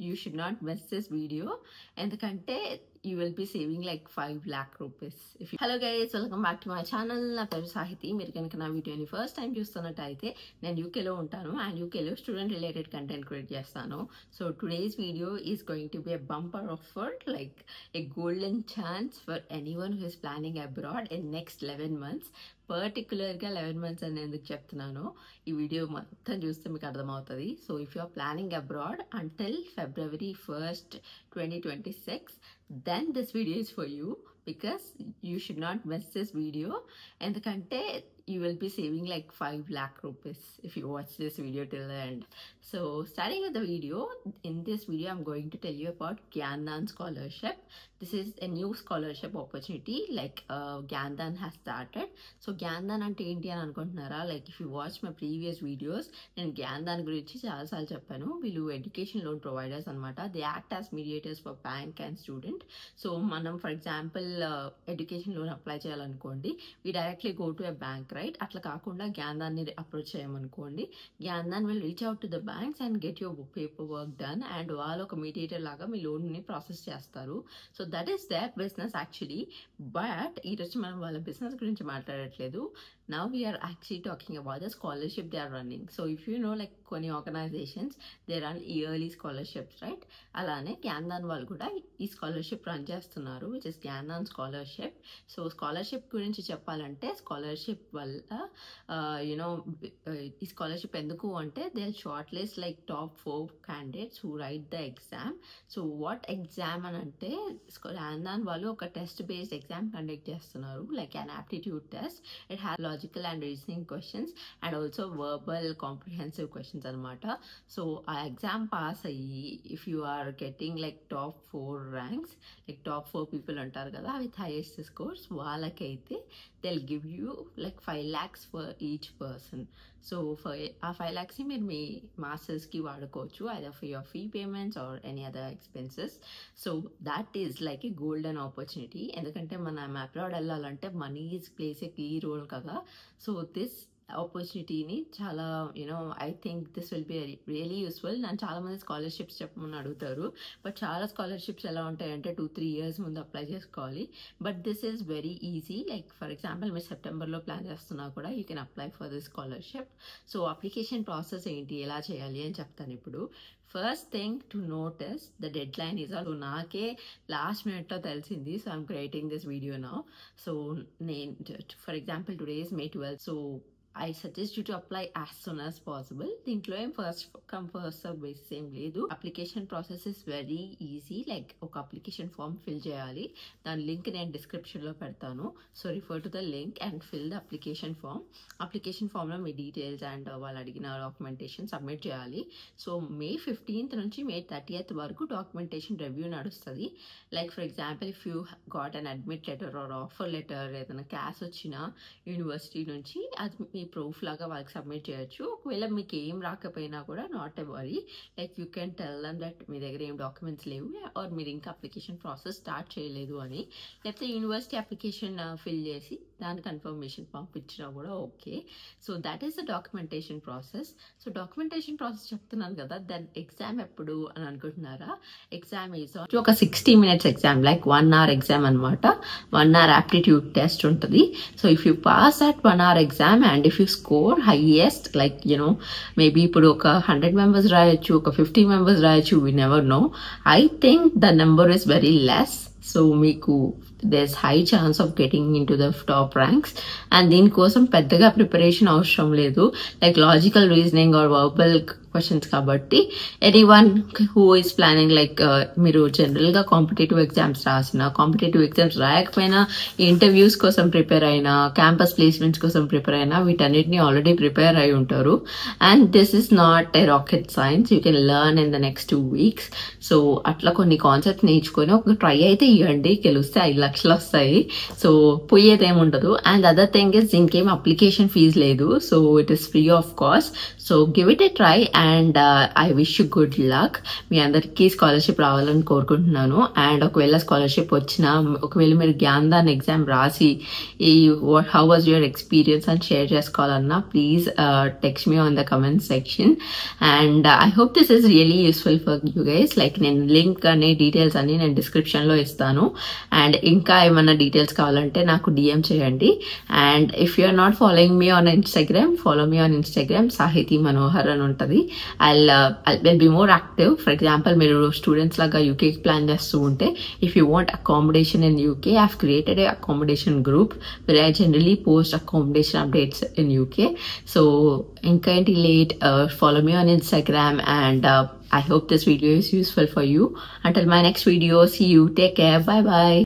you should not miss this video ఎందుకంటే you will be saving like 5 lakh rupees. Hello guys, welcome back to my channel. నా పేరు సాహితి. మీరు కనుక నా వీడియోని ఫస్ట్ టైం చూస్తున్నట్టయితే నేను యూకేలో ఉంటాను అండ్ యూకేలో స్టూడెంట్ రిలేటెడ్ కంటెంట్ క్రియేట్ చేస్తాను. So today's video is going to be a bumper offer, like a golden chance for anyone who is planning abroad in next 11 months. పర్టికులర్గా 11 months అని ఎందుకు చెప్తున్నాను, ఈ వీడియో మొత్తం చూస్తే మీకు అర్థమవుతుంది. So if you are planning abroad until February 1st, 2026, then this video is for you because you should not miss this video ఎందుకంటే you will be saving like 5 lakh rupees if you watch this video till the end. So starting with the video, in this video I'm going to tell you about Gyandan scholarship. This is a new scholarship opportunity, like Gyandan has started. So Gyandan ante enti ani anukuntunnara, like if you watch my previous videos nenu Gyandan gurinchi chaala saalu cheppanu. Villu education loan providers anamata. They act as mediators for bank and student. So manam for example education loan apply cheyalanikondi, we directly go to a bank, right? అట్లా కాకుండా గ్యాన్దాన్ని approach చేయమనుకోండి. GyanDhan will reach out to the banks and get your paper work done and వాళ్ళు ఒక mediator లాగా మీ లోన్ని process చేస్తారు. So that is their business actually. But ఈరోజు మనం వాళ్ళ బిజినెస్ గురించి మాట్లాడట్లేదు. Now we are actually talking about the scholarship they are running. So if you know, like కొన్ని organizations they run yearly scholarships, right? అలానే గ్యాన్దాన్ వాళ్ళు కూడా ఈ స్కాలర్షిప్ రన్ చేస్తున్నారు, which is GyanDhan scholarship. So scholarship గురించి చెప్పాలంటే స్కాలర్షిప్ వల్ల ఈ స్కాలర్షిప్ ఎందుకు అంటే they shortlist like top 4 candidates who write the exam. So what exam అని అంటే గ్యాన్దాన్ వాళ్ళు ఒక టెస్ట్ బేస్డ్ ఎగ్జామ్ కండక్ట్ చేస్తున్నారు, like an aptitude test. It has logical and reasoning questions and also verbal comprehensive questions అనమాట. So ఆ exam pass అయ్యి if you are getting like top 4 ranks, like top 4 people అంటారు కదా with highest scores, వాళ్ళకైతే they'll give you like 5 lakhs for each person. So ఆ 5 lakhs మీరు మీ మాస్టర్స్కి వాడుకోవచ్చు, either for your fee payments or any other expenses. So that is like a golden opportunity. ఎందుకంటే మనం abroad వెళ్ళాలంటే money place ఏ key role కదా. So this ఆపర్చునిటీని చాలా I think this will be really useful. నన్ను చాలామంది scholarships చెప్పమని అడుగుతారు, but చాలా స్కాలర్షిప్స్ ఎలా ఉంటాయంటే 2-3 years ముందు అప్లై చేసుకోవాలి. But this is very easy. Like for example మీరు సెప్టెంబర్లో ప్లాన్ చేస్తున్నా కూడా you can apply for this scholarship. So application process ఏంటి, ఎలా చేయాలి అని చెప్తాను ఇప్పుడు. First thing to notice the deadline is all. నాకే లాస్ట్ మినిట్లో తెలిసింది, so I'm creating this video now. So నేను for example today is May 12th. సో I suggest you to apply as soon as possible. దీంట్లో ఏం first come first serve basis ఏం లేదు. Application process is very easy. Like ఒక application form fill చేయాలి, దాని link నేను డిస్క్రిప్షన్లో పెడతాను. So refer to the link and fill the application form. Application ఫామ్లో మీ డీటెయిల్స్ అండ్ వాళ్ళు అడిగిన డాక్యుమెంటేషన్ సబ్మిట్ చేయాలి. సో May 15th నుంచి May 30th వరకు డాక్యుమెంటేషన్ రివ్యూ నడుస్తుంది. Like for example if you got an admit letter or offer letter, ఏదైనా cash వచ్చిన యూనివర్సిటీ నుంచి, అది మీ ప్రూఫ్ లాగా వాళ్ళకి సబ్మిట్ చేయొచ్చు. ఒకవేళ మీకు ఏం రాకపోయినా కూడా not a worry, like you can tell them that మీ దగ్గర ఏం డాక్యుమెంట్స్ లేవు ఆర్ మీరు ఇంకా అప్లికేషన్ ప్రాసెస్ స్టార్ట్ చేయలేదు అని. లేకపోతే యూనివర్సిటీ అప్లికేషన్ ఫిల్ చేసి దాని కన్ఫర్మేషన్ పంపించినా కూడా okay. So that is the documentation process. So documentation process చెప్తున్నాను కదా, దెన్ ఎగ్జామ్ ఎప్పుడు అని అనుకుంటున్నారా? ఎగ్జామ్ ఈజ్ ఒక 60 minutes exam, like 1 hour exam అనమాట. 1 hour aptitude test ఉంటుంది. So if you pass that 1 hour exam and if you score highest, like maybe ఇప్పుడు ఒక 100 members రాయొచ్చు, ఒక 50 members రాయొచ్చు, we never know. I think the number is very less. So మీకు there's high chance of getting into the top ranks. And దీనికోసం పెద్దగా preparation అవసరం లేదు, like logical reasoning or verbal questions కాబట్టి anyone who is planning, like మీరు జనరల్గా competitive exams రాసినా, competitive exams రాయకపోయినా, ఇంటర్వ్యూస్ కోసం ప్రిపేర్ అయినా, క్యాంపస్ ప్లేస్మెంట్స్ కోసం ప్రిపేర్ అయినా, వీటన్నిటిని ఆల్రెడీ ప్రిపేర్ అయి ఉంటారు. And this is not a rocket science, you can learn in the next 2 weeks. So అట్లా కొన్ని కాన్సెప్ట్స్ నేర్చుకొని ఒక ట్రై అయితే ఇవ్వండి, గెలిస్తే 5 లక్షలు వస్తాయి. సో పోయేదేమి ఉండదు. అండ్ అదర్ థింగ్ ఇస్ దీనికి ఏం అప్లికేషన్ ఫీజ్ లేదు. So it is free of cost. So give it a try and I wish you good luck. మీ అందరికీ స్కాలర్షిప్ రావాలని కోరుకుంటున్నాను. అండ్ ఒకవేళ స్కాలర్షిప్ వచ్చినా, ఒకవేళ మీరు జ్ఞానదాన్ ఎగ్జామ్ రాసి హౌ వాజ్ యువర్ ఎక్స్పీరియన్స్ అని షేర్ చేసుకోవాలన్నా please text me on the comment section. And I hope this is really useful for you guys. Like నేను లింక్ అనే డీటెయిల్స్ అన్ని నేను డిస్క్రిప్షన్లో ఇస్తాను. అండ్ ఇంకా ఏమైనా డీటెయిల్స్ కావాలంటే నాకు DM చేయండి. And if you are not following me on Instagram, follow me on Instagram. Sahithi Manohar అని ఉంటుంది. Will be more active. For example మీరు స్టూడెంట్స్ లాగా యూకేకి ప్లాన్ చేస్తూ ఉంటే, if you want accommodation in UK, I have created a accommodation group where I generally post accommodation updates in UK. So inka enti late, follow me on Instagram and I hope this video is useful for you. Until my next video, see you, take care, bye bye.